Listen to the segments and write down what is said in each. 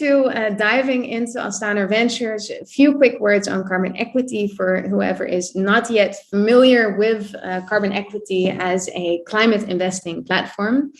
to diving into Astanor Ventures, a few quick words on carbon equity for whoever is not yet familiar with carbon equity as a climate investing platform.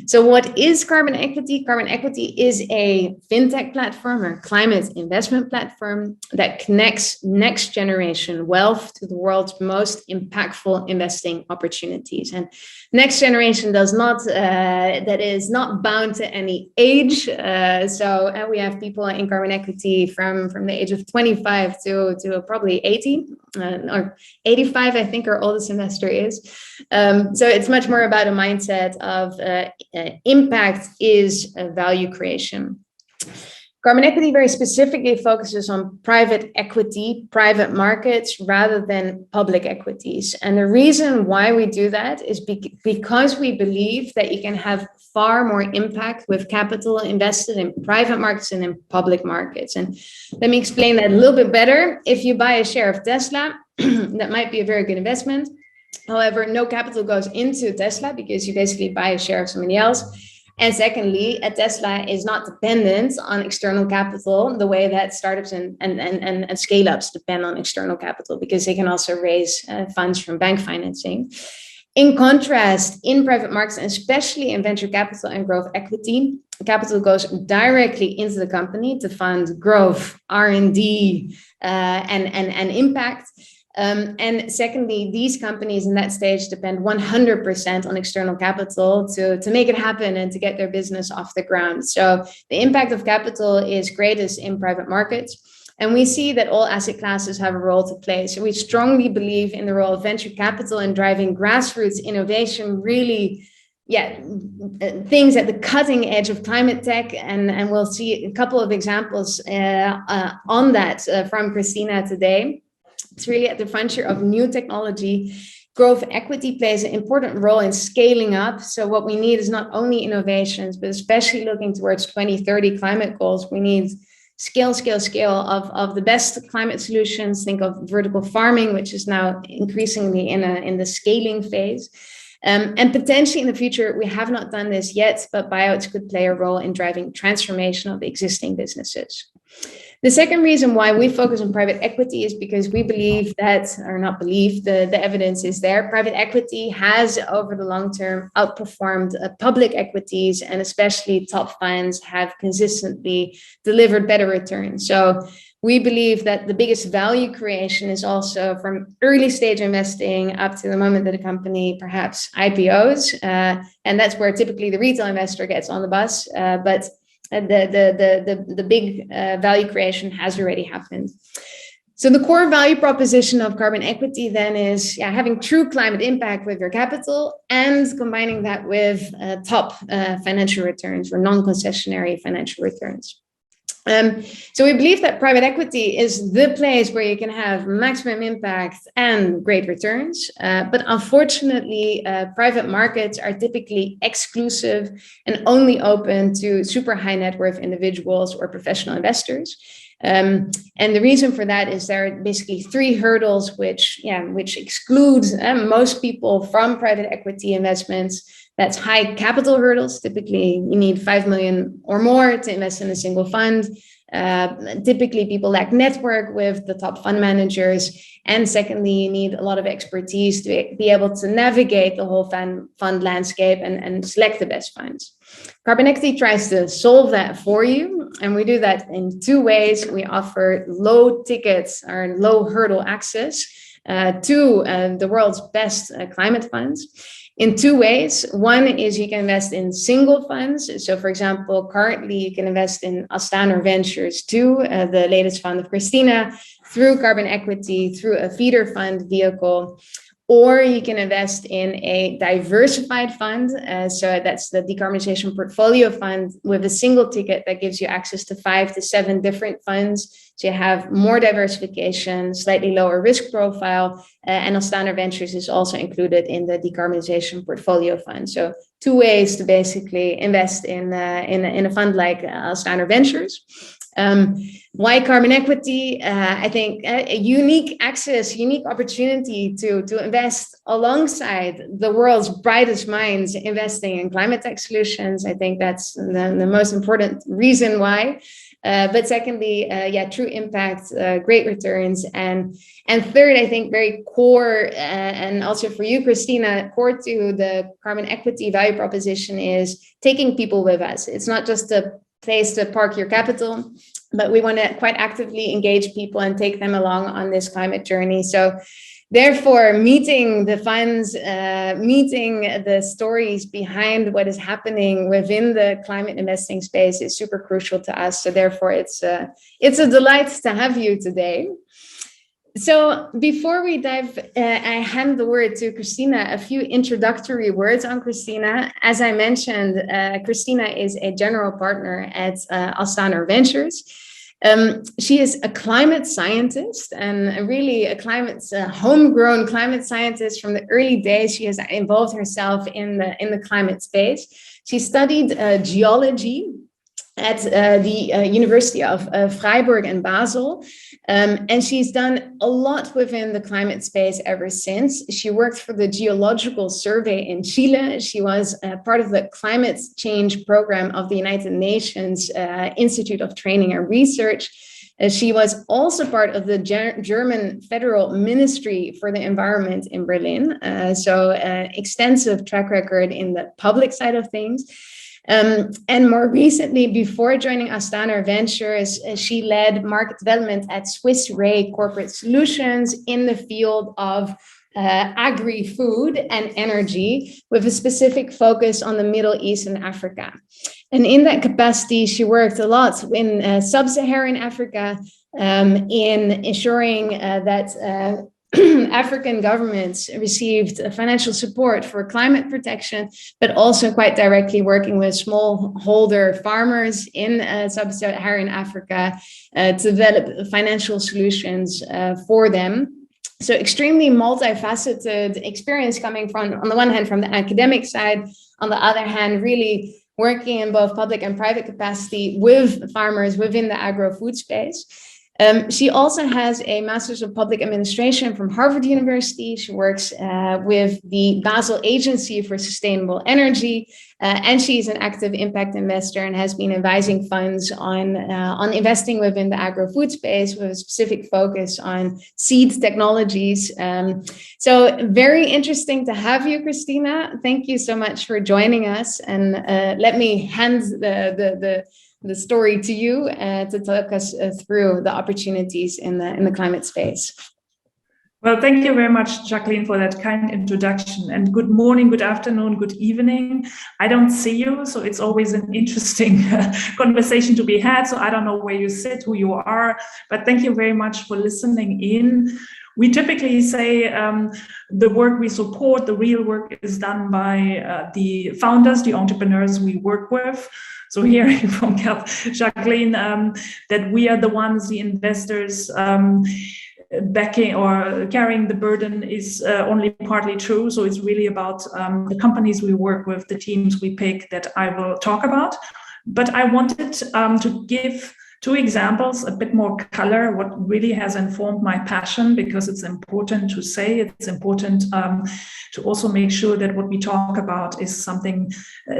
So what is carbon equity? Carbon equity is a fintech platform or climate investment platform that connects next generation wealth to the world's most impactful investing opportunities. And next generation does not, that is not bound to any age. So we have people in carbon equity from the age of 25 to probably 80 or 85, I think our oldest investor is. So it's much more about a mindset of impact is value creation. Carbon equity very specifically focuses on private equity, private markets, rather than public equities. And the reason why we do that is because we believe that you can have far more impact with capital invested in private markets and in public markets. And let me explain that a little bit better. If you buy a share of Tesla, that might be a very good investment. However, no capital goes into Tesla because you basically buy a share of somebody else. And secondly, a Tesla is not dependent on external capital the way that startups and scale-ups depend on external capital, because they can also raise funds from bank financing. In contrast, in private markets, and especially in venture capital and growth equity, capital goes directly into the company to fund growth, R&D, and impact. And secondly, these companies in that stage depend 100% on external capital to make it happen and to get their business off the ground. So the impact of capital is greatest in private markets. And we see that all asset classes have a role to play. So we strongly believe in the role of venture capital in driving grassroots innovation, really, things at the cutting edge of climate tech. And we'll see a couple of examples on that from Christina today. It's really at the frontier of new technology. Growth equity plays an important role in scaling up. So what we need is not only innovations, but especially looking towards 2030 climate goals, we need scale of the best climate solutions. Think of vertical farming, which is now increasingly in the scaling phase. And potentially in the future, we have not done this yet, but buyouts could play a role in driving transformation of existing businesses. The second reason why we focus on private equity is because we believe that, or not believe, the evidence is there. Private equity has over the long term outperformed public equities, and especially top funds have consistently delivered better returns. So we believe that the biggest value creation is also from early stage investing up to the moment that a company perhaps IPOs. And that's where typically the retail investor gets on the bus. But the big value creation has already happened. So the core value proposition of carbon equity then is having true climate impact with your capital and combining that with top financial returns or non-concessionary financial returns. So we believe that private equity is the place where you can have maximum impact and great returns. But unfortunately, private markets are typically exclusive and only open to super high net worth individuals or professional investors. And the reason for that is there are basically three hurdles which exclude most people from private equity investments. That's high capital hurdles. Typically, you need 5 million or more to invest in a single fund. Typically, people lack network with the top fund managers. And secondly, you need a lot of expertise to be able to navigate the whole fund landscape and select the best funds. Carbon equity tries to solve that for you. And we do that in two ways. We offer low tickets or low hurdle access to the world's best climate funds. In two ways. One is you can invest in single funds. So for example, currently you can invest in Astanor Ventures 2, the latest fund of Christina, through carbon equity, through a feeder fund vehicle. Or you can invest in a diversified fund. So that's the decarbonization portfolio fund with a single ticket that gives you access to 5 to 7 different funds. So you have more diversification, slightly lower risk profile, and Astanor Ventures is also included in the decarbonization portfolio fund. So 2 ways to basically invest in a fund like Astanor Ventures. Why carbon equity? I think a unique access, unique opportunity to invest alongside the world's brightest minds investing in climate tech solutions. I think that's the most important reason why. But secondly, true impact, great returns. And third, I think very core, and also for you, Christina, core to the carbon equity value proposition is taking people with us. It's not just a place to park your capital, but we want to quite actively engage people and take them along on this climate journey. So therefore, meeting the funds, meeting the stories behind what is happening within the climate investing space is super crucial to us. So therefore, it's a delight to have you today. So before we dive, I hand the word to Christina, a few introductory words on Christina. As I mentioned, Christina is a general partner at Astanor Ventures. She is a climate scientist and really a homegrown climate scientist from the early days. She has involved herself in the climate space. She studied geology at the University of Freiburg and Basel. And she's done a lot within the climate space ever since. She worked for the Geological Survey in Chile. She was part of the climate change program of the United Nations Institute of Training and Research. She was also part of the German Federal Ministry for the Environment in Berlin. So extensive track record in the public side of things. And more recently, before joining Astanor Ventures, she led market development at Swiss Re Corporate Solutions in the field of agri-food and energy, with a specific focus on the Middle East and Africa. And in that capacity, she worked a lot in sub-Saharan Africa, in ensuring that African governments received financial support for climate protection, but also quite directly working with smallholder farmers in sub-Saharan Africa to develop financial solutions for them. So extremely multifaceted experience coming from, on the one hand, from the academic side, on the other hand, really working in both public and private capacity with farmers within the agro-food space. She also has a Master's of Public Administration from Harvard University. She works with the Basel Agency for Sustainable Energy, and she's an active impact investor and has been advising funds on investing within the agro-food space with a specific focus on seed technologies. So very interesting to have you, Christina. Thank you so much for joining us. And let me hand the story to you to talk us through the opportunities in the climate space. Well, thank you very much, Jacqueline, for that kind introduction. And good morning, good afternoon, good evening. I don't see you, so it's always an interesting conversation to be had. So I don't know where you sit, who you are, but thank you very much for listening in. We typically say the work we support, the real work is done by the founders, the entrepreneurs we work with. So hearing from Jacqueline that we are the ones, the investors, backing or carrying the burden is only partly true. So it's really about the companies we work with, the teams we pick, that I will talk about. But I wanted to give two examples, a bit more color, what really has informed my passion, because it's important to say, it's important to also make sure that what we talk about is something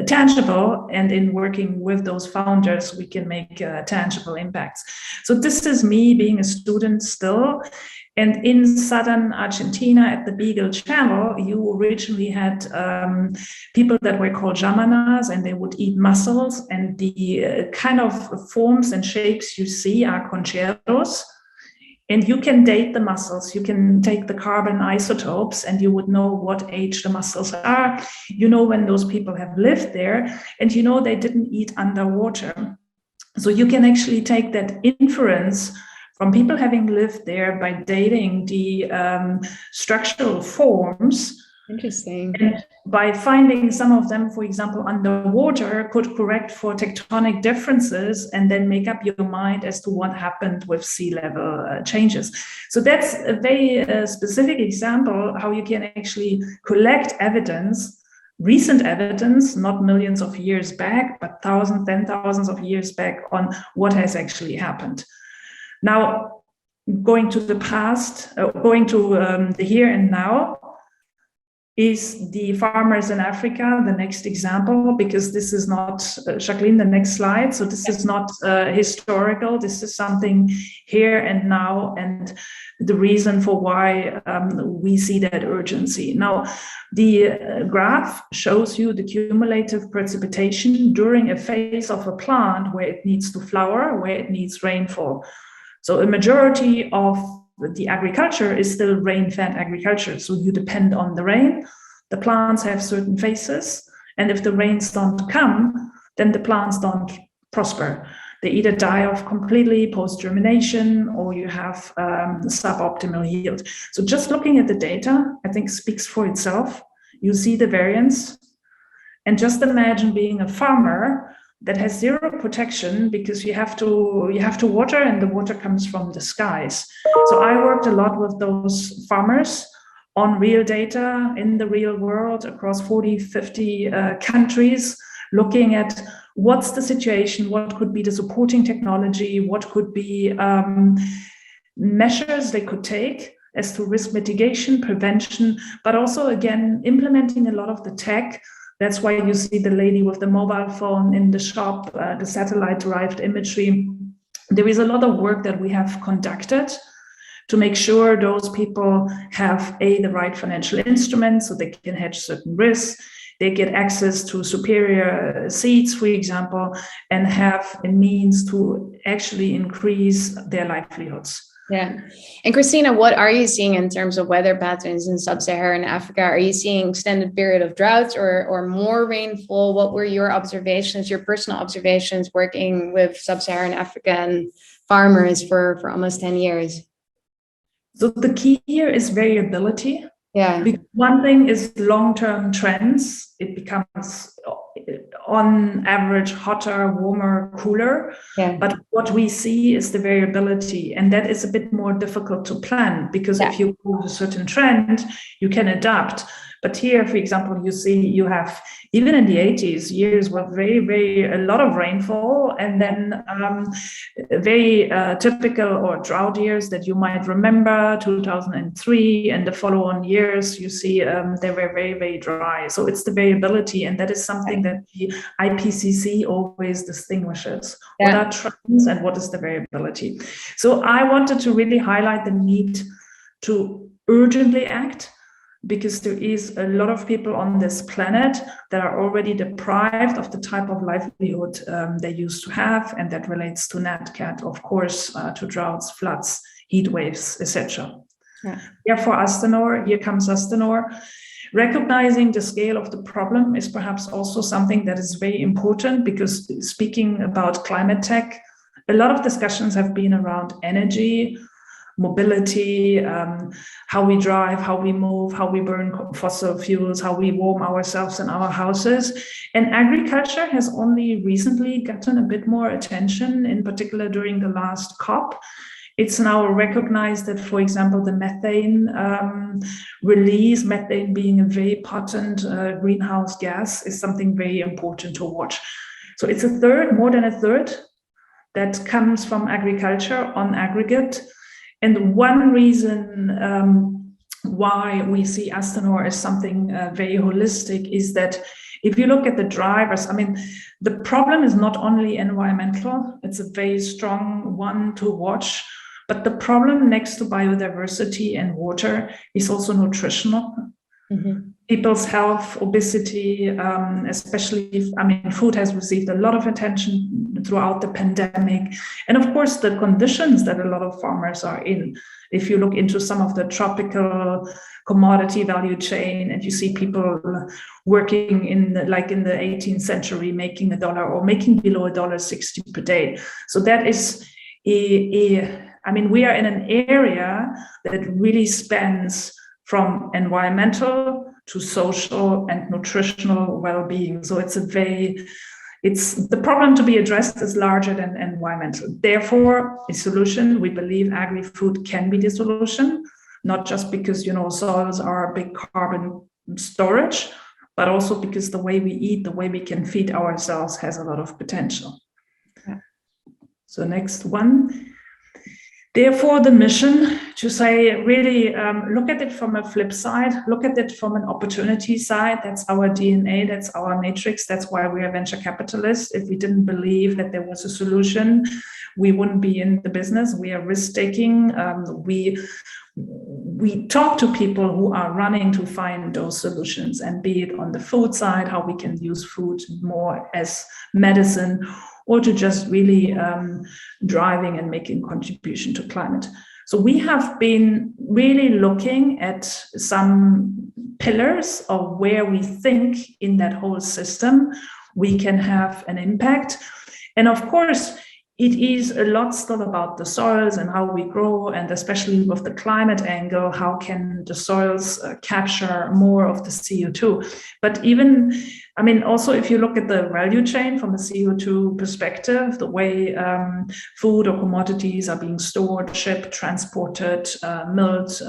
tangible, and in working with those founders, we can make tangible impacts. So this is me being a student still. And in southern Argentina at the Beagle Channel, you originally had people that were called llamanas, and they would eat mussels. And the kind of forms and shapes you see are concheros. And you can date the mussels. You can take the carbon isotopes, and you would know what age the mussels are. You know when those people have lived there, and you know they didn't eat underwater. So you can actually take that inference from people having lived there by dating the structural forms. Interesting. And by finding some of them, for example, underwater, could correct for tectonic differences and then make up your mind as to what happened with sea level changes. So that's a very specific example how you can actually collect evidence, recent evidence, not millions of years back, but thousands, 10,000s of years back, on what has actually happened. Now, going to the past, going to the here and now, is the farmers in Africa, the next example, because this is not, Jacqueline, the next slide. So this is not historical. This is something here and now, and the reason for why we see that urgency. Now, the graph shows you the cumulative precipitation during a phase of a plant where it needs to flower, where it needs rainfall. So a majority of the agriculture is still rain-fed agriculture. So you depend on the rain. The plants have certain phases. And if the rains don't come, then the plants don't prosper. They either die off completely post-germination, or you have suboptimal yield. So just looking at the data, I think speaks for itself. You see the variance. And just imagine being a farmer that has zero protection because you have to water, and the water comes from the skies. So I worked a lot with those farmers on real data in the real world across 40, 50 countries, looking at what's the situation, what could be the supporting technology, what could be measures they could take as to risk mitigation, prevention, but also, again, implementing a lot of the tech. That's why you see the lady with the mobile phone in the shop, the satellite-derived imagery. There is a lot of work that we have conducted to make sure those people have, the right financial instruments so they can hedge certain risks. They get access to superior seeds, for example, and have a means to actually increase their livelihoods. Yeah. And Christina, what are you seeing in terms of weather patterns in sub-Saharan Africa? Are you seeing extended period of droughts or more rainfall? What were your observations, your personal observations working with sub-Saharan African farmers for almost 10 years? So the key here is variability. Yeah. Because one thing is long-term trends. It becomes on average hotter, warmer, cooler. Yeah. But what we see is the variability, and that is a bit more difficult to plan, because if you go a certain trend, you can adapt. But here, for example, you see you have, even in the 80s, years with a lot of rainfall, and then very typical or drought years that you might remember, 2003, and the follow-on years, you see they were very dry. So it's the variability, and that is something that the IPCC always distinguishes. What are trends and what is the variability? So I wanted to really highlight the need to urgently act, because there is a lot of people on this planet that are already deprived of the type of livelihood they used to have, and that relates to NatCat, of course, to droughts, floods, heat waves, etc. Therefore, Astanor, here comes Astanor. Recognizing the scale of the problem is perhaps also something that is very important, because speaking about climate tech, a lot of discussions have been around energy, mobility, how we drive, how we move, how we burn fossil fuels, how we warm ourselves in our houses. And agriculture has only recently gotten a bit more attention, in particular during the last COP. It's now recognized that, for example, the methane release, methane being a very potent greenhouse gas, is something very important to watch. So it's a third, more than a third, that comes from agriculture on aggregate. And one reason why we see Astanor as something very holistic is that if you look at the drivers, I mean, the problem is not only environmental, it's a very strong one to watch, but the problem next to biodiversity and water is also nutritional. Mm-hmm. People's health, obesity, especially, I mean, food has received a lot of attention throughout the pandemic. And of course, the conditions that a lot of farmers are in. If you look into some of the tropical commodity value chain, and you see people working in the 18th century, making $1 or making below $1.60 per day. So that is I mean, we are in an area that really spans from environmental to social and nutritional well-being. So it's the problem to be addressed is larger than environmental. Therefore, a solution, we believe agri-food can be the solution, not just because, soils are a big carbon storage, but also because the way we eat, the way we can feed ourselves has a lot of potential. Okay. So next one. Therefore, the mission to say, really look at it from a flip side, look at it from an opportunity side. That's our DNA, that's our matrix. That's why we are venture capitalists. If we didn't believe that there was a solution, we wouldn't be in the business. We are risk-taking. We talk to people who are running to find those solutions, and be it on the food side, how we can use food more as medicine, or to just really driving and making contribution to climate. So we have been really looking at some pillars of where we think in that whole system we can have an impact. And of course, it is a lot still about the soils and how we grow, and especially with the climate angle, how can the soils capture more of the CO2. But even, I mean, also if you look at the value chain from a CO2 perspective, the way food or commodities are being stored, shipped, transported, milled,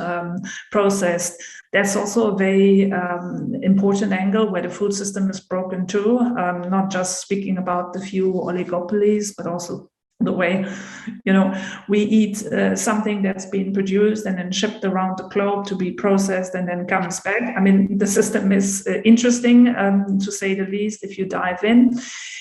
processed, that's also a very important angle where the food system is broken too, not just speaking about the few oligopolies, but also the way, we eat something that's been produced and then shipped around the globe to be processed and then comes back. I mean, the system is interesting, to say the least, if you dive in.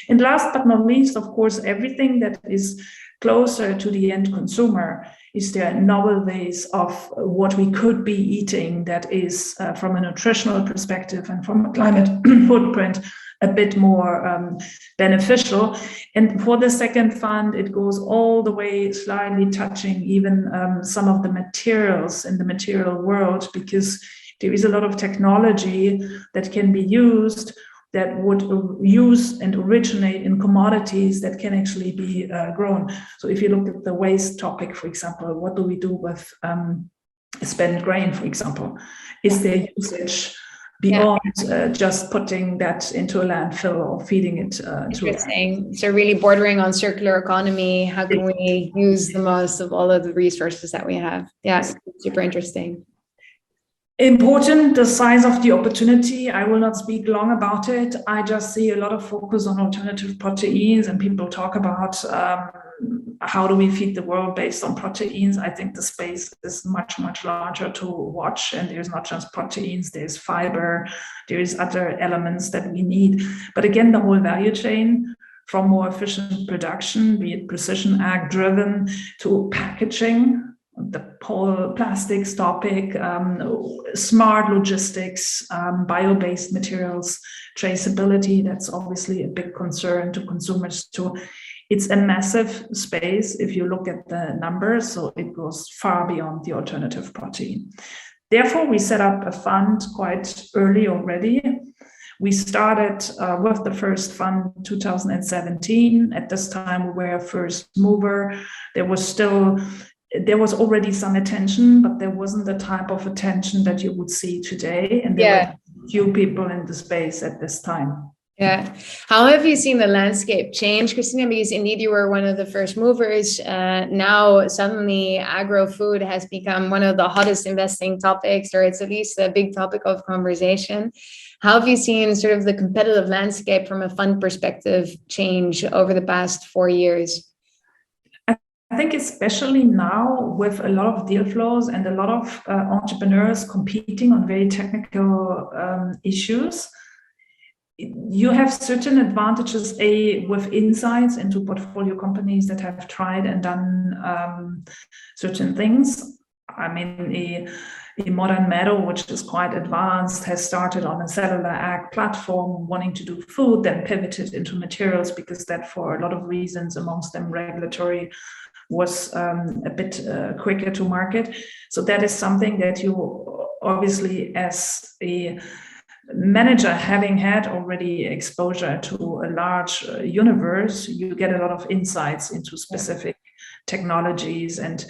And last but not least, of course, everything that is closer to the end consumer. Is there novel ways of what we could be eating that is, from a nutritional perspective and from a climate footprint, a bit more beneficial? And for the second fund, it goes all the way, slightly touching even some of the materials in the material world, because there is a lot of technology that can be used that would use and originate in commodities that can actually be grown. So if you look at the waste topic, for example, what do we do with spent grain, for example? Is there usage beyond just putting that into a landfill or feeding it to? Interesting. So really bordering on circular economy. How can we use the most of all of the resources that we have? Yeah, super interesting. Important, the size of the opportunity. I will not speak long about it. I just see a lot of focus on alternative proteins, and people talk about how do we feed the world based on proteins. I think the space is much, much larger to watch, and there's not just proteins, there's fiber, there's other elements that we need. But again, the whole value chain, from more efficient production, be it precision ag driven, to packaging, the whole plastics topic, smart logistics, bio-based materials, traceability, that's obviously a big concern to consumers too. It's a massive space if you look at the numbers, so it goes far beyond the alternative protein. Therefore, we set up a fund quite early already. We started with the first fund in 2017. At this time, we were a first mover. There was already some attention, but there wasn't the type of attention that you would see today. And there were few people in the space at this time. Yeah. How have you seen the landscape change, Christina? Because indeed you were one of the first movers. Now suddenly agro-food has become one of the hottest investing topics, or it's at least a big topic of conversation. How have you seen sort of the competitive landscape from a fund perspective change over the past 4 years? I think especially now with a lot of deal flows and a lot of entrepreneurs competing on very technical issues, you have certain advantages, with insights into portfolio companies that have tried and done certain things. I mean, a modern meadow, which is quite advanced, has started on a cellular ag platform wanting to do food, then pivoted into materials because that, for a lot of reasons, amongst them regulatory, was a bit quicker to market. So that is something that you obviously, as a manager, having had already exposure to a large universe, you get a lot of insights into specific technologies and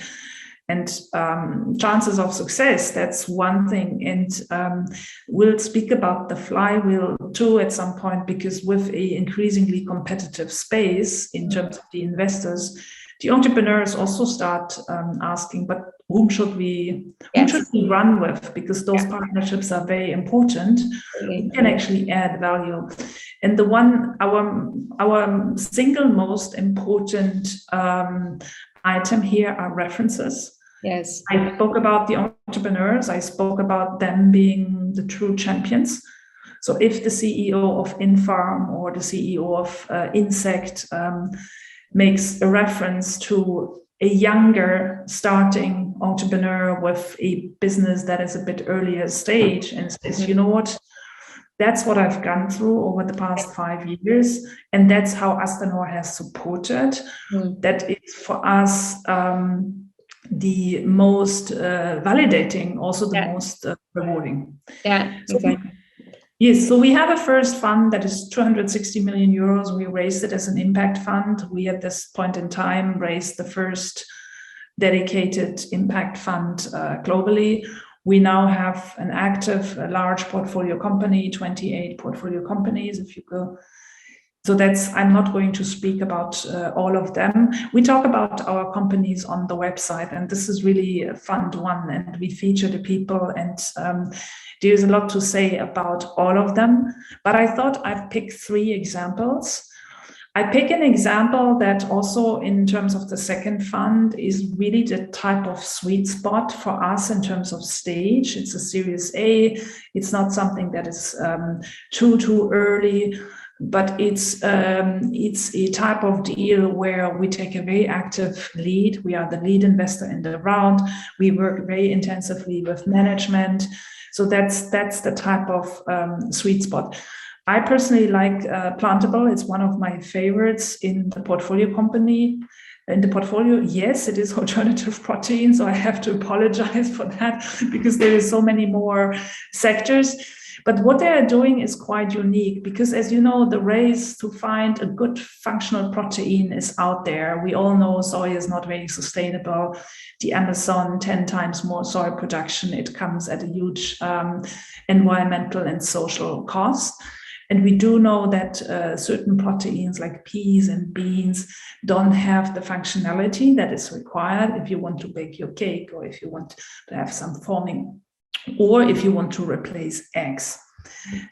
chances of success. That's one thing. And we'll speak about the flywheel too at some point, because with a increasingly competitive space in terms of the investors, the entrepreneurs also start asking, but whom should we run with? Because those partnerships are very important. We can actually add value. And our single most important, item here are references. Yes. I spoke about the entrepreneurs. I spoke about them being the true champions. So if the CEO of Infarm or the CEO of Insect makes a reference to a younger starting entrepreneur with a business that is a bit earlier stage and says, you know what, that's what I've gone through over the past 5 years. And that's how Astanor has supported. That is for us the most validating, also the most rewarding. Yeah, exactly. Yes, so we have a first fund that is 260 million euros. We raised it as an impact fund. We, at this point in time, raised the first dedicated impact fund globally. We now have an active, large portfolio company, 28 portfolio companies, if you go. So I'm not going to speak about all of them. We talk about our companies on the website, and this is really Fund 1, and we feature the people, and there's a lot to say about all of them. But I thought I'd pick 3 examples. I pick an example that also, in terms of the second fund, is really the type of sweet spot for us in terms of stage. It's a Series A. It's not something that is too early. But it's a type of deal where we take a very active lead. We are the lead investor in the round. We work very intensively with management. So that's the type of sweet spot. I personally like PLANTIBLE. It's one of my favorites in the portfolio company. In the portfolio, yes, it is alternative protein. So I have to apologize for that because there is so many more sectors. But what they are doing is quite unique because, as you know, the race to find a good functional protein is out there. We all know soy is not very sustainable. The Amazon, 10 times more soy production. It comes at a huge environmental and social cost. And we do know that certain proteins like peas and beans don't have the functionality that is required if you want to bake your cake or if you want to have some forming, or if you want to replace eggs.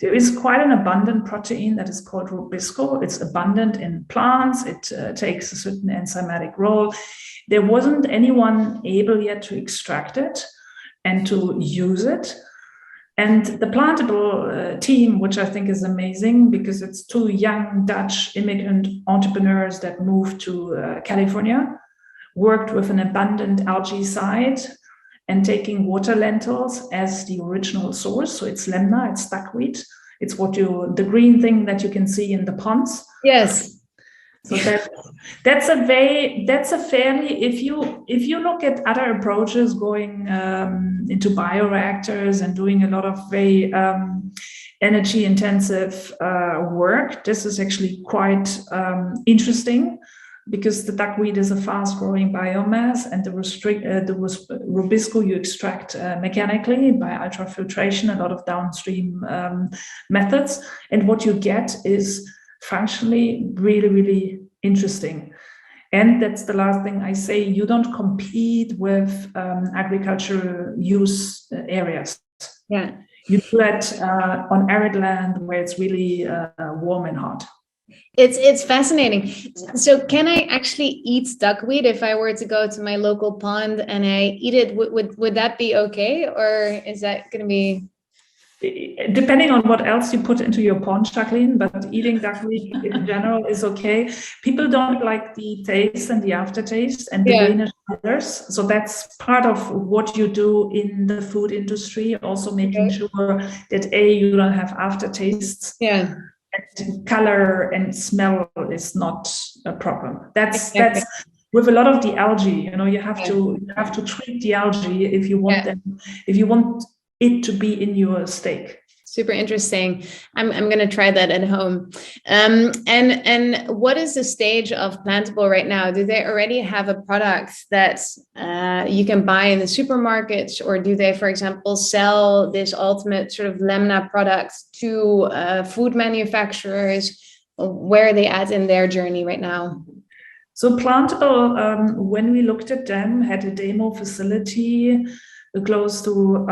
There is quite an abundant protein that is called rubisco. It's abundant in plants. It takes a certain enzymatic role. There wasn't anyone able yet to extract it and to use it. And the PLANTIBLE team, which I think is amazing because it's 2 young Dutch immigrant entrepreneurs that moved to California, worked with an abundant algae site and taking water lentils as the original source. So it's lemna, it's duckweed. It's the green thing that you can see in the ponds. Yes. So that's a fairly, if you look at other approaches going into bioreactors and doing a lot of very energy intensive work, this is actually quite interesting. Because the duckweed is a fast-growing biomass, and the rubisco you extract mechanically by ultrafiltration, a lot of downstream methods, and what you get is functionally really, really interesting. And that's the last thing I say: you don't compete with agricultural use areas. Yeah, you do that on arid land where it's really warm and hot. It's fascinating. So can I actually eat duckweed if I were to go to my local pond and I eat it? Would that be okay? Or is that going to be... Depending on what else you put into your pond, Jacqueline, but eating duckweed in general is okay. People don't like the taste and the aftertaste and the greenish colors. So that's part of what you do in the food industry, also making sure that you don't have aftertastes. Yeah. And color and smell is not a problem. That's with a lot of the algae. You have to treat the algae if you want them. If you want it to be in your steak. Super interesting. I'm going to try that at home. And what is the stage of PLANTIBLE right now? Do they already have a product that you can buy in the supermarkets, or do they, for example, sell this ultimate sort of lemna product to food manufacturers? Where are they at in their journey right now? So PLANTIBLE, when we looked at them, had a demo facility close to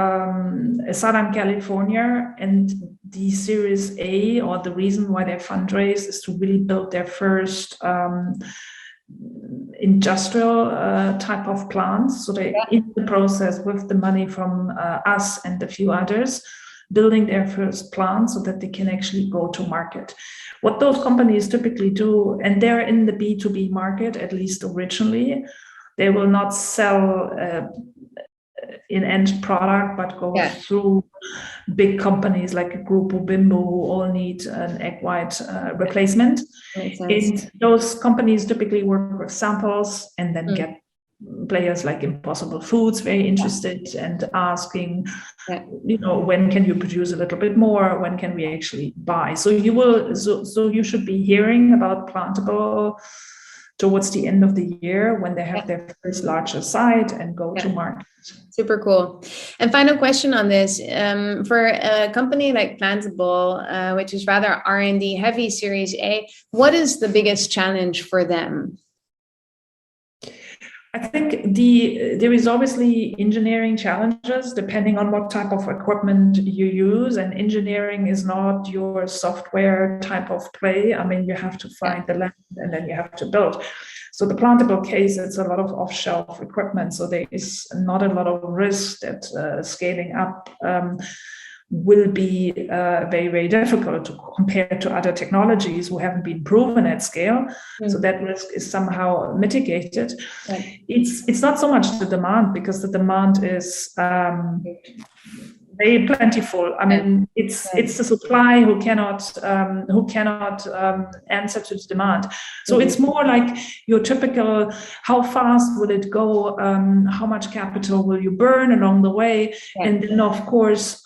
Southern California, and the Series A, or the reason why they fundraise, is to really build their first industrial type of plants. So they're in the process with the money from us and a few others, building their first plant so that they can actually go to market. What those companies typically do, and they're in the B2B market, at least originally, they will not sell in end product, but go through big companies like Grupo Bimbo, who all need an egg white replacement. And those companies typically work with samples and then get players like Impossible Foods very interested and asking, when can you produce a little bit more? When can we actually buy? So you should be hearing about PLANTIBLE towards the end of the year when they have their first larger site and go to market. Super cool. And final question on this, for a company like PLANTIBLE, which is rather R&D heavy, Series A, what is the biggest challenge for them? I think there is obviously engineering challenges depending on what type of equipment you use, and engineering is not your software type of play. I mean, you have to find the land and then you have to build. So the PLANTIBLE case, it's a lot of off-shelf equipment, so there is not a lot of risk that scaling up will be very, very difficult to compare to other technologies who haven't been proven at scale. So that risk is somehow mitigated. It's not so much the demand, because the demand is very plentiful. I mean, it's the supply who cannot answer to the demand. So it's more like your typical, how fast will it go? How much capital will you burn along the way? And then, of course,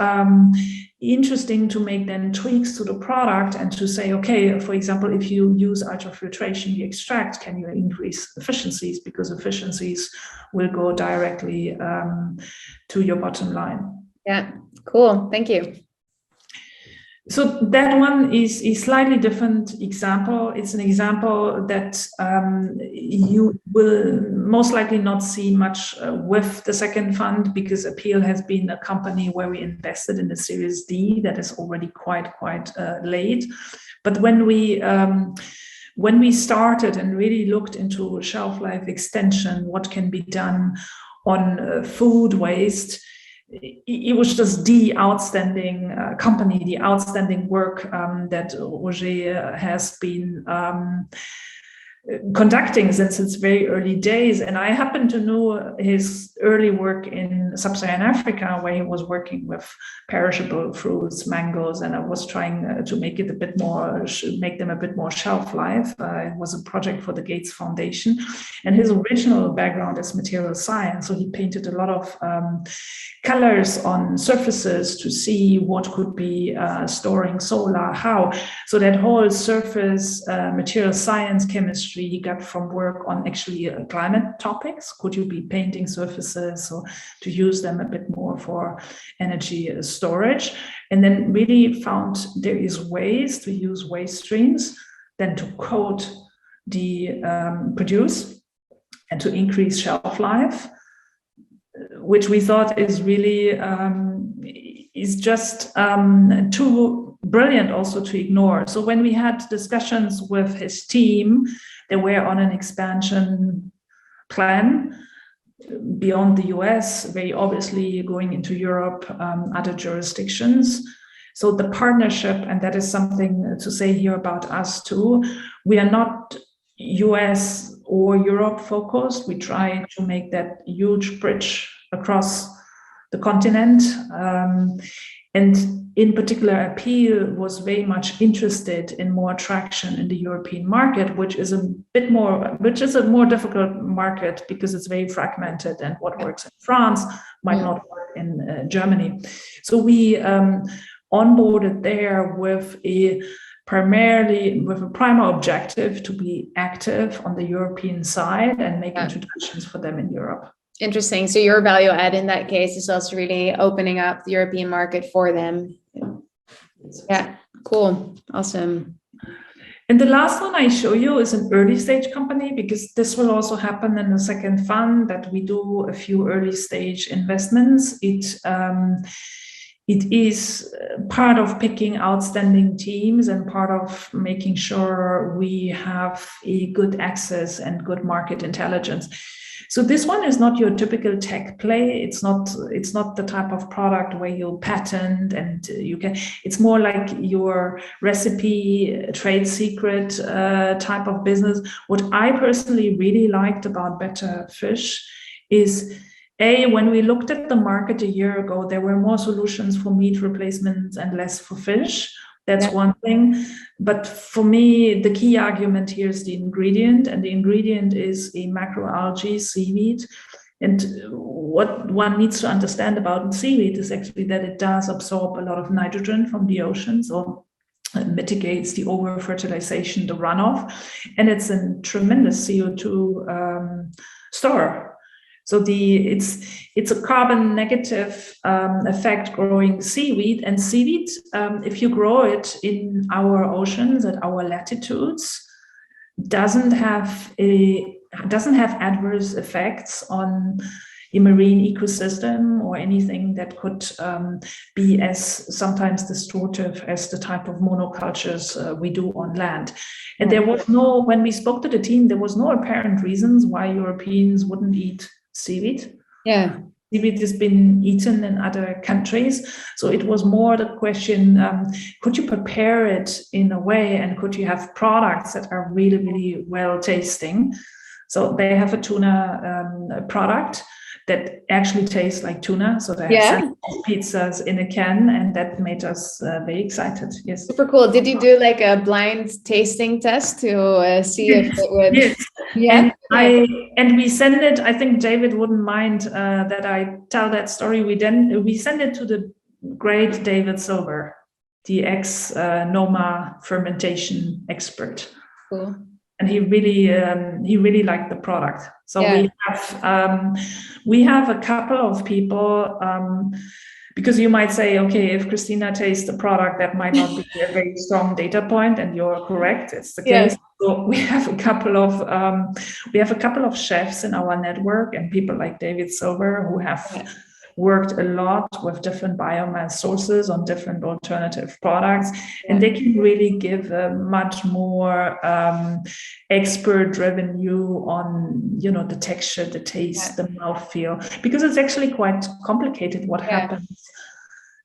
interesting to make then tweaks to the product and to say, okay, for example, if you use ultrafiltration, you extract, can you increase efficiencies? Because efficiencies will go directly to your bottom line. Yeah, cool. Thank you. So that one is a slightly different example. It's an example that you will most likely not see much with the second fund, because Appeal has been a company where we invested in the Series D that is already quite late. But when we started and really looked into shelf life extension, what can be done on food waste, it was just the outstanding company, the outstanding work that Roger has been conducting since its very early days. And I happen to know his early work in sub-Saharan Africa, where he was working with perishable fruits, mangoes, and I was trying to make it make them a bit more shelf life. It was a project for the Gates Foundation, and his original background is material science. So he painted a lot of colors on surfaces to see what could be storing solar, how. So that whole surface material science, chemistry, he got from work on actually climate topics. Could you be painting surfaces or to use them a bit more for energy storage? And then really found there is ways to use waste streams then to coat the produce and to increase shelf life, which we thought is really is just too brilliant also to ignore. So when we had discussions with his team, they were on an expansion plan beyond the US, very obviously going into Europe, other jurisdictions. So the partnership, and that is something to say here about us too, we are not US or Europe focused. We try to make that huge bridge across the continent. And in particular, Appeal was very much interested in more traction in the European market, which is a more difficult market because it's very fragmented, and what works in France might not work in Germany. So we onboarded there with a primary objective to be active on the European side and make introductions for them in Europe. Interesting. So your value add in that case is also really opening up the European market for them. Yeah, cool. Awesome. And the last one I show you is an early stage company, because this will also happen in the second fund, that we do a few early stage investments. it is part of picking outstanding teams and part of making sure we have a good access and good market intelligence. So this one is not your typical tech play. It's not the type of product where you patent and you can. It's more like your recipe, trade secret type of business. What I personally really liked about Better Fish is, when we looked at the market a year ago, there were more solutions for meat replacements and less for fish. That's one thing. But for me, the key argument here is the ingredient, and the ingredient is a macroalgae, seaweed. And what one needs to understand about seaweed is actually that it does absorb a lot of nitrogen from the ocean, so it mitigates the over-fertilization, the runoff, and it's a tremendous CO2 store. So it's a carbon negative effect growing seaweed, and seaweed, if you grow it in our oceans at our latitudes, doesn't have adverse effects on the marine ecosystem or anything that could be as sometimes destructive as the type of monocultures we do on land. And there was no, when we spoke to the team, there was no apparent reasons why Europeans wouldn't eat seaweed. Seaweed has been eaten in other countries. So it was more the question, could you prepare it in a way, and could you have products that are really, really well tasting? So they have a tuna product that actually tastes like tuna. So they have pizzas in a can, and that made us very excited. Yes. Super cool. Did you do like a blind tasting test to see if it would? Yes. And we send it, I think David wouldn't mind that I tell that story. We send it to the great David Silver, the ex-Noma fermentation expert. Cool. And he really liked the product. So we have a couple of people, because you might say, okay, if Christina tastes the product, that might not be a very strong data point, and you're correct, it's the case. So we have a couple of chefs in our network, and people like David Silver, who have worked a lot with different biomass sources on different alternative products, and they can really give a much more expert-driven view on, the texture, the taste, the mouthfeel, because it's actually quite complicated what happens,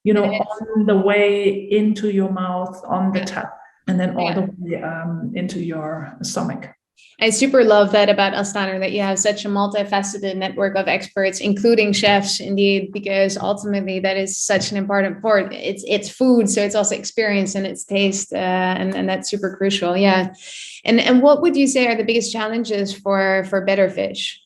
on the way into your mouth, on the tongue, and then all the way into your stomach. I super love that about Astanor, that you have such a multifaceted network of experts, including chefs, indeed, because ultimately that is such an important part. It's food, so it's also experience and it's taste, and that's super crucial. Yeah. And what would you say are the biggest challenges for Better Fish?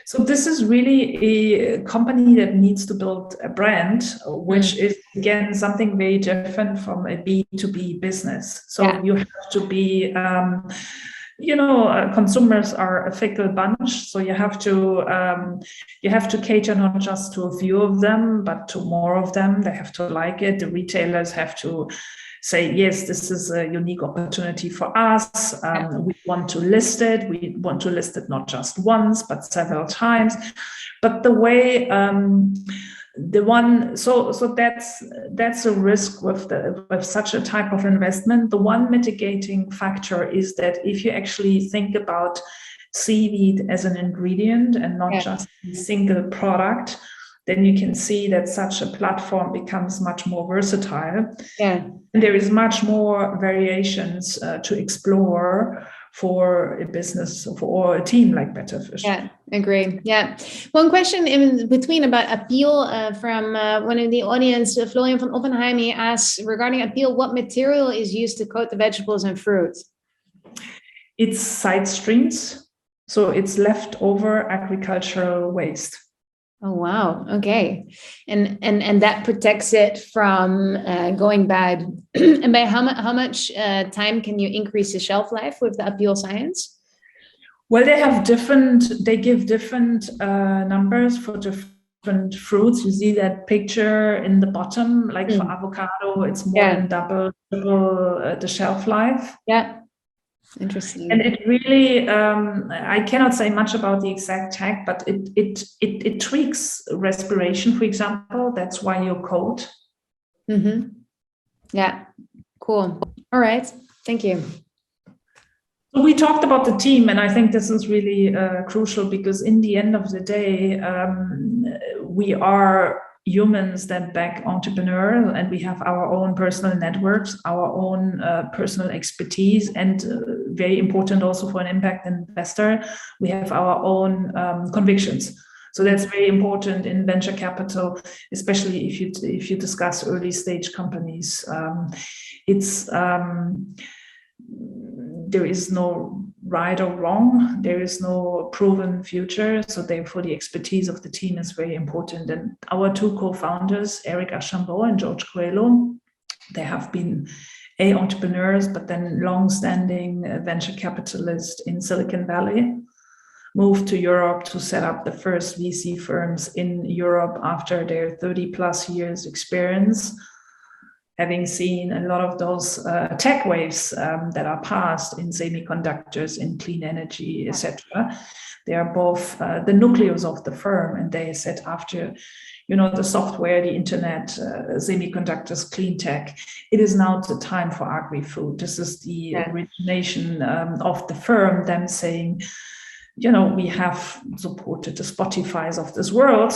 So this is really a company that needs to build a brand, which is, again, something very different from a B2B business. So you have to be, consumers are a fickle bunch. So you have to cater not just to a few of them, but to more of them. They have to like it. The retailers have to say, yes, this is a unique opportunity for us. We want to list it. We want to list it not just once, but several times. But the way, so that's a risk with such a type of investment. The one mitigating factor is that if you actually think about seaweed as an ingredient and not just a single product, then you can see that such a platform becomes much more versatile. And there is much more variations to explore for a business or a team like Better Fish. Yeah, agree. Yeah. One question in between about appeal from one of the audience, Florian van Oppenheim, he asks, regarding appeal, what material is used to coat the vegetables and fruit? It's side streams. So it's leftover agricultural waste. Oh, wow. Okay. And that protects it from going bad. And by how much time can you increase the shelf life with the appeal science? Well, they give different numbers for different fruits. You see that picture in the bottom, like for avocado, it's more than double the shelf life. Yeah. Interesting. And it really, I cannot say much about the exact tech, but it tweaks respiration, for example. That's why you code. Mm-hmm. Yeah, cool. All right, thank you. So we talked about the team, and I think this is really crucial, because in the end of the day, we are humans that back entrepreneurs, and we have our own personal networks, our own personal expertise, and very important also for an impact investor, we have our own convictions. So that's very important in venture capital, especially if you discuss early stage companies. There is no right or wrong. There is no proven future. So therefore, the expertise of the team is very important. And our two co-founders, Eric Archambault and George Coelho, they have been entrepreneurs, but then long-standing venture capitalists in Silicon Valley, moved to Europe to set up the first VC firms in Europe after their 30 plus years experience, having seen a lot of those tech waves that are passed in semiconductors, in clean energy, etc. They are both the nucleus of the firm, and they said after, the software, the internet, semiconductors, clean tech, it is now the time for agri-food. This is the origination of the firm, them saying, we have supported the Spotifys of this world,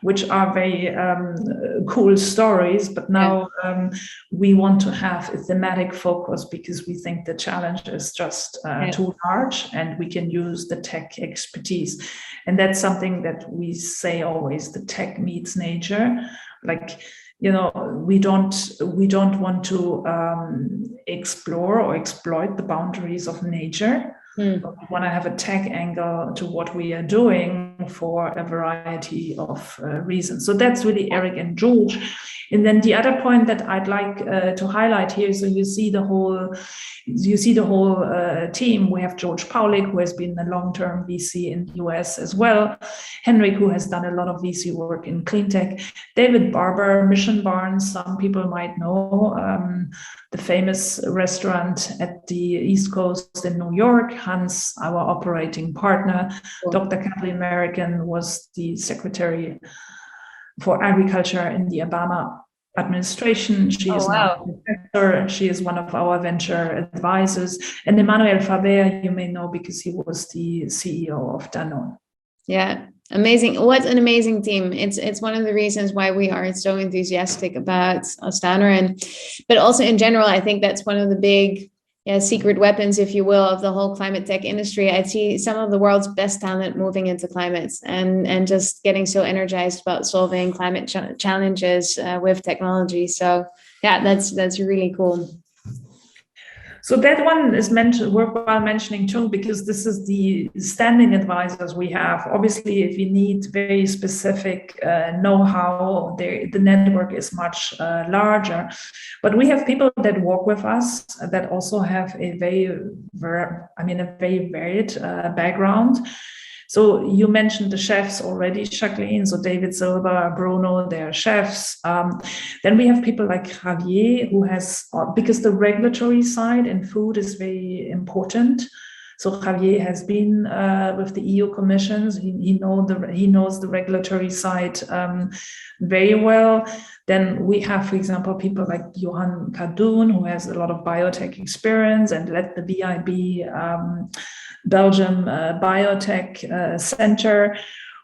which are very cool stories, but now we want to have a thematic focus, because we think the challenge is just too large, and we can use the tech expertise. And that's something that we say always, the tech meets nature. Like, we don't want to explore or exploit the boundaries of nature. But we want to have a tech angle to what we are doing for a variety of reasons. So that's really Eric and George. And then the other point that I'd like to highlight here, so you see the whole team. We have George Paulik, who has been a long-term VC in the US as well. Henrik, who has done a lot of VC work in clean tech. David Barber, Mission Barns, some people might know, the famous restaurant at the East Coast in New York. Hans, our operating partner. Dr. Kathleen American was the secretary for agriculture in the Obama administration. She is now a professor. She is one of our venture advisors. And Emmanuel Faber, you may know because he was the CEO of Danone. Yeah, amazing. What an amazing team. It's one of the reasons why we are so enthusiastic about Astanor, but also in general, I think that's one of the big secret weapons, if you will, of the whole climate tech industry. I see some of the world's best talent moving into climate and just getting so energized about solving climate challenges with technology. So yeah, that's really cool. So that one is worthwhile mentioning too, because this is the standing advisors we have. Obviously, if you need very specific know-how, the network is much larger. But we have people that work with us that also have a very varied background. So you mentioned the chefs already, Jacqueline. So David Silva, Bruno, they're chefs. Then we have people like Javier, who has, because the regulatory side in food is very important. So Javier has been with the EU commissions. He knows the regulatory side very well. Then we have, for example, people like Johan Kadoun, who has a lot of biotech experience and led the BIB Belgium Biotech Center.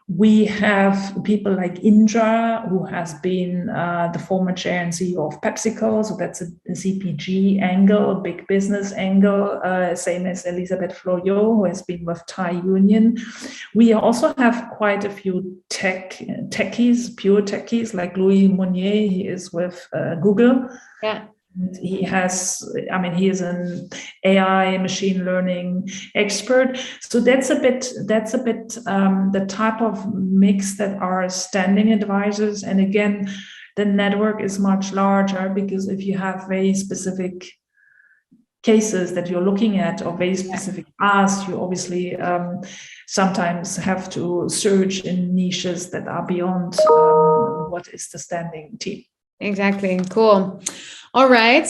We have people like Indra, who has been the former chair and CEO of PepsiCo. So that's a CPG angle, a big business angle, same as Elisabeth Florio, who has been with Thai Union. We also have quite a few techies, pure techies, like Louis Monnier. He is with Google. Yeah. He is an AI machine learning expert. So that's a bit the type of mix that are standing advisors. And again, the network is much larger, because if you have very specific cases that you're looking at or very specific asks, you obviously sometimes have to search in niches that are beyond what is the standing team. Exactly. Cool. All right.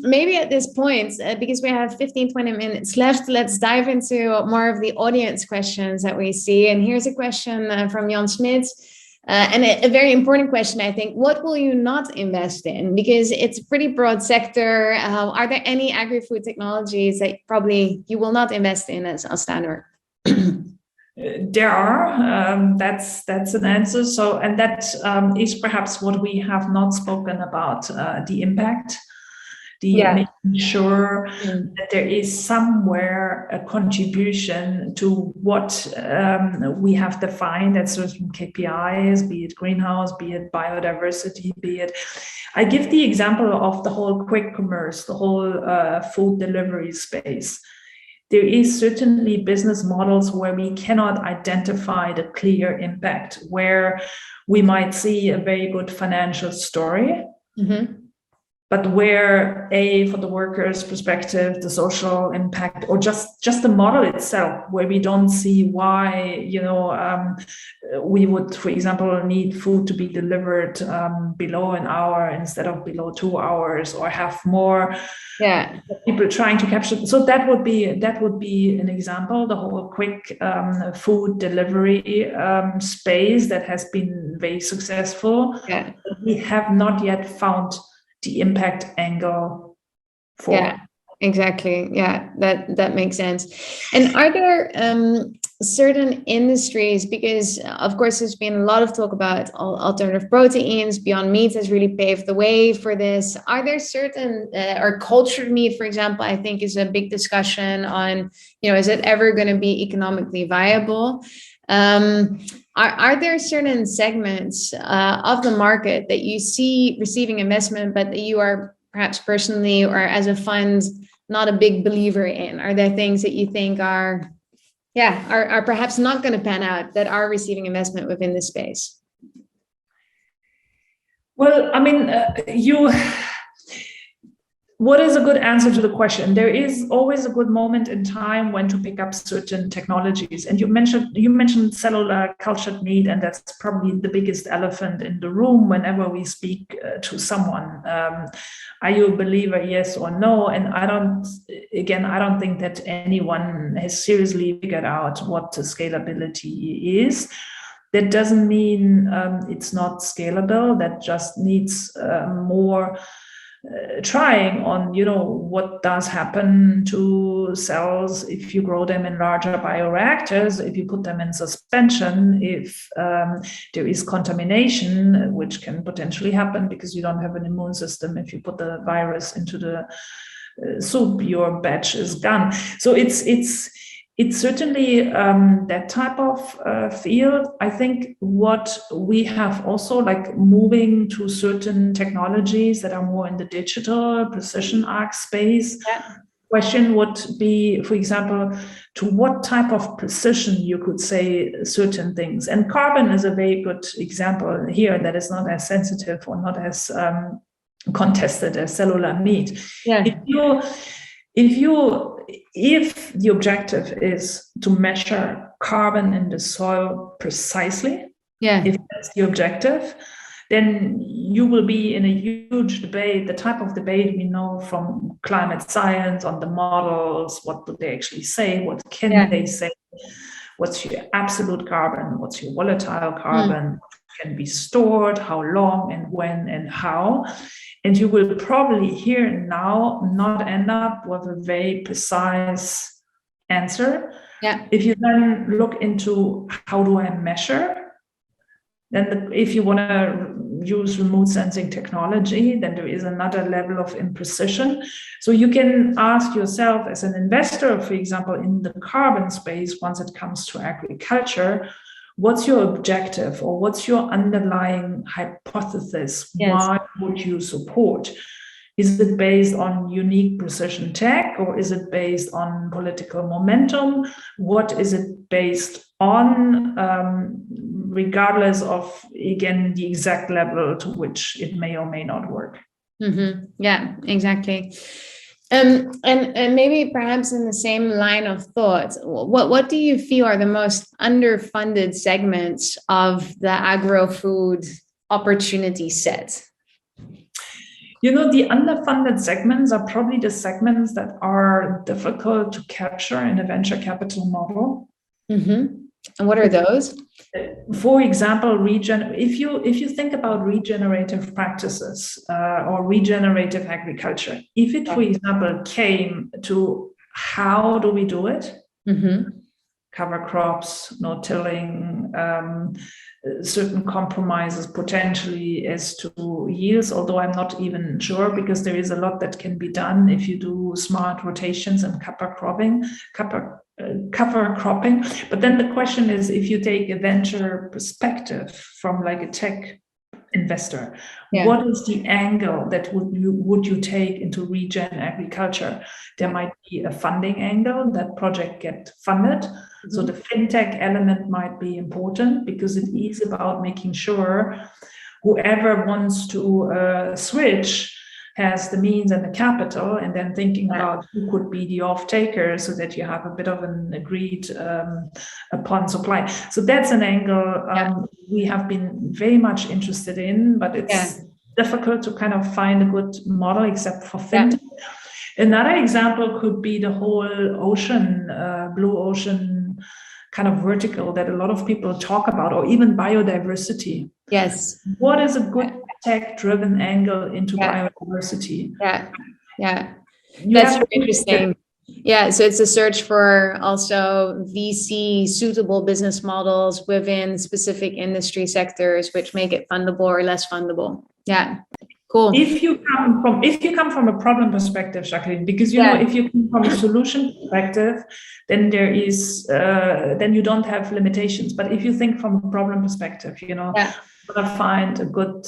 Maybe at this point, because we have 15-20 minutes left, let's dive into more of the audience questions that we see. And here's a question from Jan Smit. And a very important question, I think. What will you not invest in? Because it's a pretty broad sector. Are there any agri-food technologies that probably you will not invest in as Astanor? There are. That's an answer. So, and that is perhaps what we have not spoken about: the impact, making sure that there is somewhere a contribution to what we have defined as certain KPIs, be it greenhouse, be it biodiversity, be it. I give the example of the whole quick commerce, the whole food delivery space. There is certainly business models where we cannot identify the clear impact, where we might see a very good financial story, but where for the workers' perspective, the social impact, or just the model itself, where we don't see why, we would, for example, need food to be delivered below an hour instead of below 2 hours, or have more people trying to capture. So that would be an example, the whole quick food delivery space that has been very successful. We have not yet found the impact angle for. Yeah, exactly. Yeah, that makes sense. And are there certain industries, because of course there's been a lot of talk about alternative proteins, Beyond Meat has really paved the way for this. Are there certain, or cultured meat, for example, I think is a big discussion on, is it ever going to be economically viable? Are there certain segments of the market that you see receiving investment, but that you are perhaps personally or as a fund not a big believer in? Are there things that you think are perhaps not going to pan out that are receiving investment within this space? Well, I mean, what is a good answer to the question? There is always a good moment in time when to pick up certain technologies. And you mentioned cellular cultured meat, and that's probably the biggest elephant in the room whenever we speak to someone. Are you a believer, yes or no? And I don't think that anyone has seriously figured out what the scalability is. That doesn't mean it's not scalable. That just needs more trying on, what does happen to cells if you grow them in larger bioreactors, if you put them in suspension, if there is contamination, which can potentially happen because you don't have an immune system. If you put the virus into the soup, your batch is gone. So it's certainly that type of field. I think what we have also, like moving to certain technologies that are more in the digital precision ag space. Question would be, for example, to what type of precision you could say certain things. And carbon is a very good example here that is not as sensitive or not as contested as cellular meat. If the objective is to measure carbon in the soil precisely, if that's the objective, then you will be in a huge debate, the type of debate we know from climate science on the models. What do they actually say? What can they say? What's your absolute carbon? What's your volatile carbon? What can be stored? How long and when and how? And you will probably here now not end up with a very precise answer. If you then look into how do I measure, then if you want to use remote sensing technology, then there is another level of imprecision. So you can ask yourself as an investor, for example, in the carbon space, once it comes to agriculture, what's your objective or what's your underlying hypothesis? Why would you support? Is it based on unique precision tech, or is it based on political momentum? What is it based on, regardless of, again, the exact level to which it may or may not work? Yeah, exactly. And maybe perhaps in the same line of thought, what do you feel are the most underfunded segments of the agro-food opportunity set? The underfunded segments are probably the segments that are difficult to capture in a venture capital model. Mm-hmm. And what are those? For example, if you think about regenerative practices or regenerative agriculture, if it, for example, came to how do we do it? Mm-hmm. Cover crops, no tilling, certain compromises potentially as to yields, although I'm not even sure, because there is a lot that can be done if you do smart rotations and cover cropping. But then the question is, if you take a venture perspective from like a tech investor, what is the angle that would you take into regen agriculture? There might be a funding angle, that project get funded. Mm-hmm. So the fintech element might be important, because it is about making sure whoever wants to switch has the means and the capital, and then thinking about who could be the off-taker so that you have a bit of an agreed upon supply. So that's an angle we have been very much interested in, but it's difficult to kind of find a good model except for fintech. Another example could be the whole ocean, blue ocean kind of vertical that a lot of people talk about, or even biodiversity. Yes. What is a good tech-driven angle into biodiversity? That's very interesting. So it's a search for also VC suitable business models within specific industry sectors, which make it fundable or less fundable. Cool. If you come from a problem perspective, Jacqueline, because if you come from a solution perspective, then there is then you don't have limitations. But if you think from a problem perspective, you're gonna find a good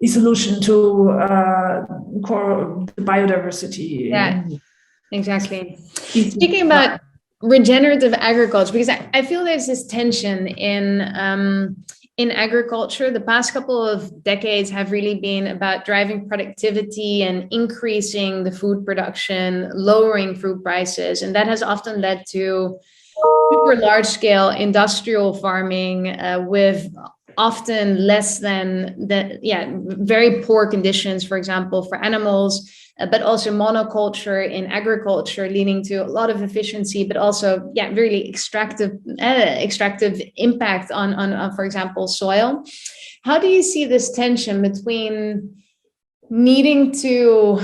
solution to biodiversity. Exactly. Speaking about regenerative agriculture, because I feel there's this tension in agriculture. The past couple of decades have really been about driving productivity and increasing the food production, lowering food prices. And that has often led to super large scale industrial farming with often less than very poor conditions, for example, for animals, but also monoculture in agriculture, leading to a lot of efficiency, but also really extractive impact on, for example, soil. How do you see this tension between needing to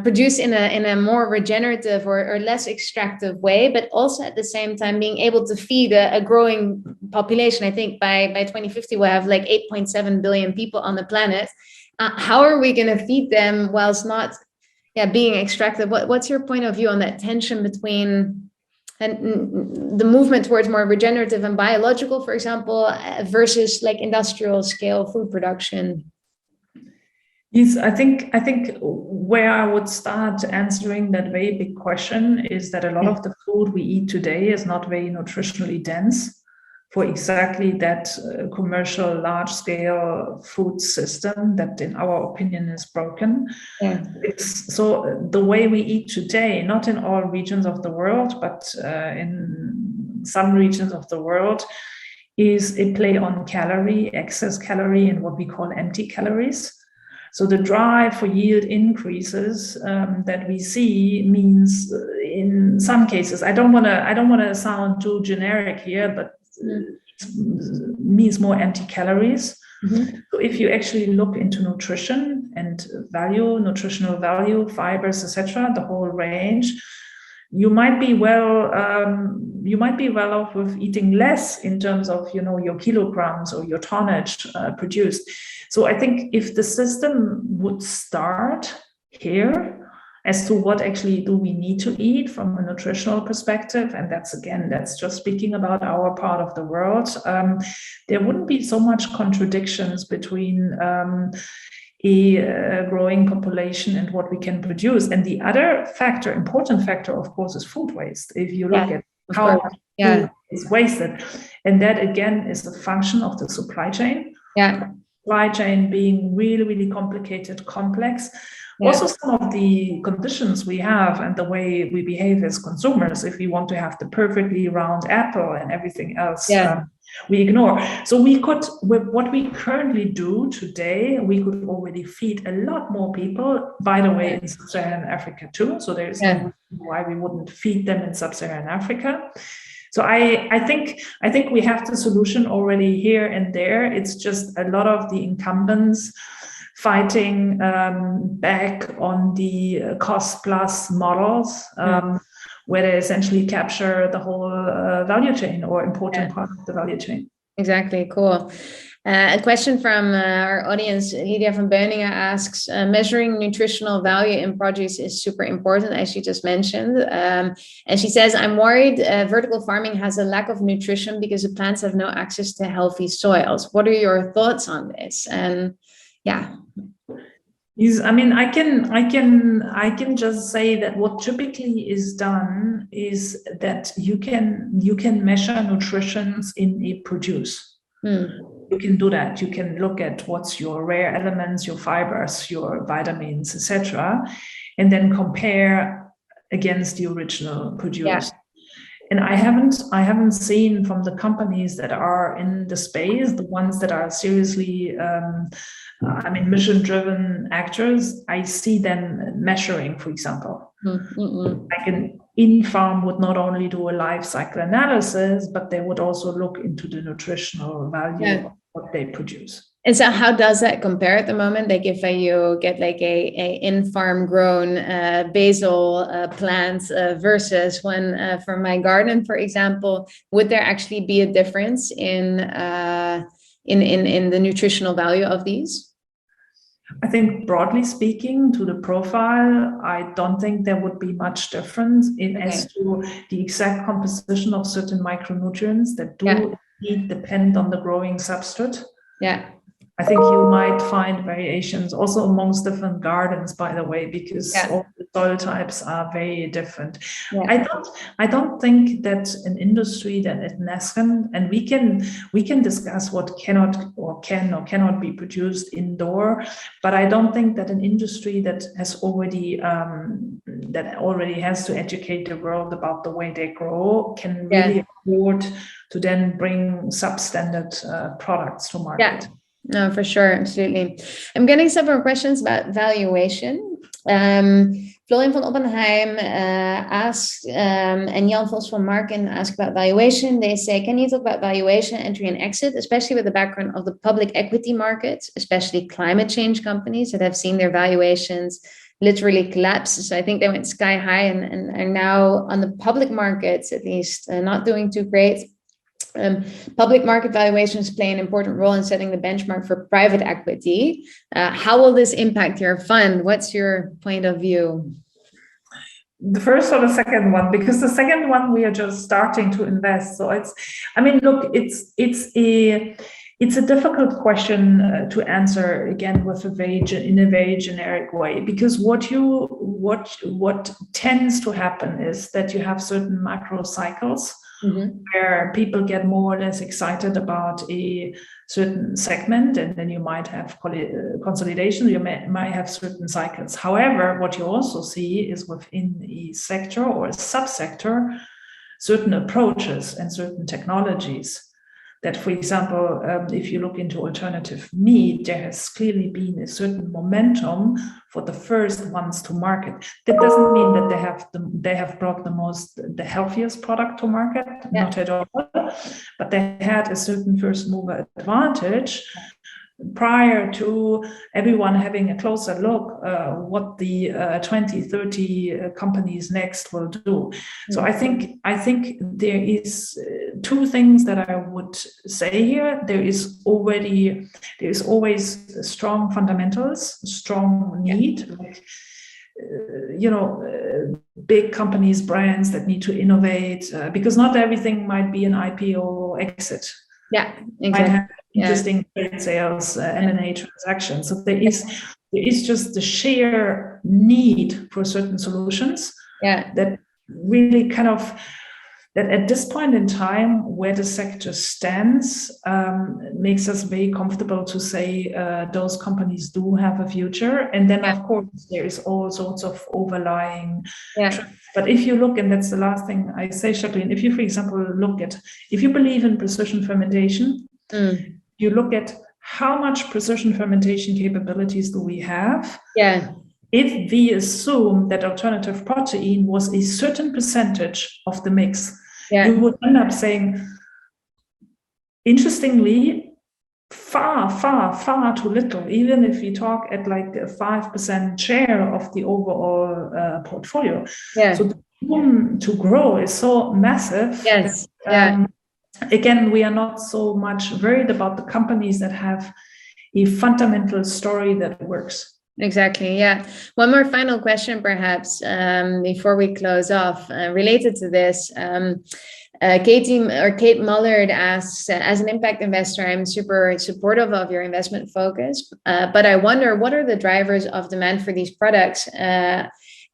produce in a more regenerative or less extractive way, but also at the same time being able to feed a growing population? I think by 2050 we'll have like 8.7 billion people on the planet. How are we going to feed them whilst not being extractive? What's your point of view on that tension between the movement towards more regenerative and biological, for example, versus like industrial scale food production? Yes, I think where I would start answering that very big question is that a lot of the food we eat today is not very nutritionally dense for exactly that commercial large-scale food system that, in our opinion, is broken. So the way we eat today, not in all regions of the world, but in some regions of the world, is a play on excess calorie, and what we call empty calories. So the drive for yield increases that we see means, in some cases, I don't want to sound too generic here, but it means more empty calories. Mm-hmm. So if you actually look into nutrition and value, nutritional value, fibers, etc., the whole range, you might be well off with eating less in terms of your kilograms or your tonnage produced. So I think if the system would start here as to what actually do we need to eat from a nutritional perspective, and that's just speaking about our part of the world, there wouldn't be so much contradictions between a growing population and what we can produce. And the other important factor, of course, is food waste. If you look at how food is wasted, and that again is the function of the supply chain. Supply chain being really, really complicated, complex, Also some of the conditions we have and the way we behave as consumers, if we want to have the perfectly round apple and everything else, we ignore. So we could, with what we currently do today, we could already feed a lot more people, by the way, in Sub-Saharan Africa too. So there is no reason why we wouldn't feed them in Sub-Saharan Africa. So I think we have the solution already here and there. It's just a lot of the incumbents fighting back on the cost plus models, where they essentially capture the whole value chain or important part of the value chain. Exactly, cool. A question from our audience, Lydia van Beuningen asks, measuring nutritional value in produce is super important, as you just mentioned. And she says, I'm worried vertical farming has a lack of nutrition because the plants have no access to healthy soils. What are your thoughts on this? And I mean, I can just say that what typically is done is that you can measure nutrition in a produce. You can do that. You can look at what's your rare elements, your fibers, your vitamins, etc., and then compare against the original produce. And I haven't seen from the companies that are in the space, the ones that are seriously mission-driven actors, I see them measuring, for example. Like an in-farm would not only do a life cycle analysis, but they would also look into the nutritional value of what they produce. And so how does that compare at the moment? Like if you get like a in-farm grown basil plant versus one from my garden, for example, would there actually be a difference in the nutritional value of these? I think broadly speaking, to the profile, I don't think there would be much difference as to the exact composition of certain micronutrients that do indeed depend on the growing substrate. I think you might find variations also amongst different gardens, by the way, because all the soil types are very different. I don't think that an industry that is nascent, and we can discuss what cannot be produced indoor, but I don't think that an industry that already has to educate the world about the way they grow can really afford to then bring substandard products to market. No, for sure. Absolutely. I'm getting several questions about valuation. Florian van Oppenheim asks, and Jan Vos van Marken ask about valuation. They say, can you talk about valuation, entry and exit, especially with the background of the public equity markets, especially climate change companies that have seen their valuations literally collapse. So I think they went sky high and are now on the public markets, at least not doing too great. Public market valuations play an important role in setting the benchmark for private equity. How will this impact your fund? What's your point of view? The first or the second one, because the second one we are just starting to invest. So it's a difficult question to answer again in a very generic way, because what tends to happen is that you have certain macro cycles. Where people get more or less excited about a certain segment, and then you might have consolidation, you might have certain cycles. However, what you also see is within a sector or a subsector, certain approaches and certain technologies that, for example, if you look into alternative meat, there has clearly been a certain momentum for the first ones to market. That doesn't mean that they have brought the healthiest product to market, not at all, but they had a certain first mover advantage prior to everyone having a closer look what the 20-30 companies next will do. So I think there is two things that I would say here. There is always strong fundamentals, strong need, big companies, brands that need to innovate, because not everything might be an IPO or exit. Yeah, exactly. Interesting trade sales, M&A transactions. So there is just the sheer need for certain solutions that really kind of that at this point in time, where the sector stands, makes us very comfortable to say those companies do have a future. And then, of course, there is all sorts of overlying trends. But if you look, and that's the last thing I say, Jacqueline, if you, for example, if you believe in precision fermentation, you look at how much precision fermentation capabilities do we have? If we assume that alternative protein was a certain percentage of the mix, you would end up saying, interestingly, far too little, even if we talk at like a 5% share of the overall portfolio. So the room to grow is so massive. Again, we are not so much worried about the companies that have a fundamental story that works. Exactly. Yeah. One more final question, perhaps, before we close off, related to this. Kate Mullard asks, as an impact investor, I'm super supportive of your investment focus, but I wonder, what are the drivers of demand for these products?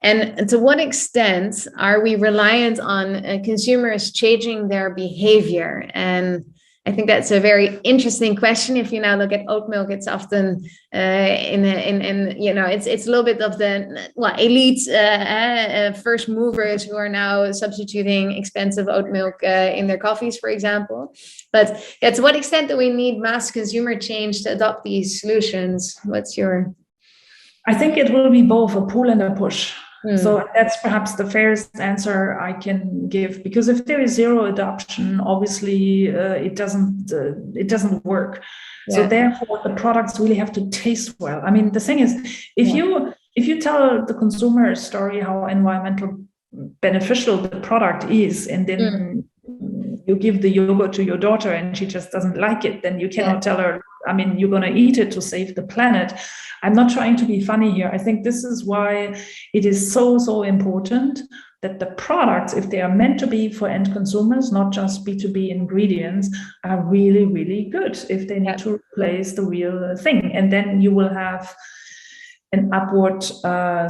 And to what extent are we reliant on consumers changing their behavior? And I think that's a very interesting question. If you now look at oat milk, it's often it's a little bit of the elite first movers who are now substituting expensive oat milk in their coffees, for example. But to what extent do we need mass consumer change to adopt these solutions? I think it will be both a pull and a push. So that's perhaps the fairest answer I can give, because if there is zero adoption, obviously it doesn't work. So therefore, the products really have to taste well. I mean, the thing is, if you tell the consumer a story how environmental beneficial the product is, and then you give the yogurt to your daughter and she just doesn't like it, then you cannot tell her, I mean, you're going to eat it to save the planet. I'm not trying to be funny here. I think this is why it is so important that the products, if they are meant to be for end consumers, not just B2B ingredients, are really, really good if they need to replace the real thing. And then you will have an upward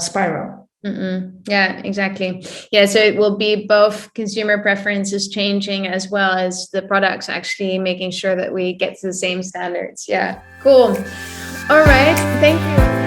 spiral. Yeah, exactly. Yeah, so it will be both consumer preferences changing as well as the products actually making sure that we get to the same standards. Yeah, cool. All right, thank you.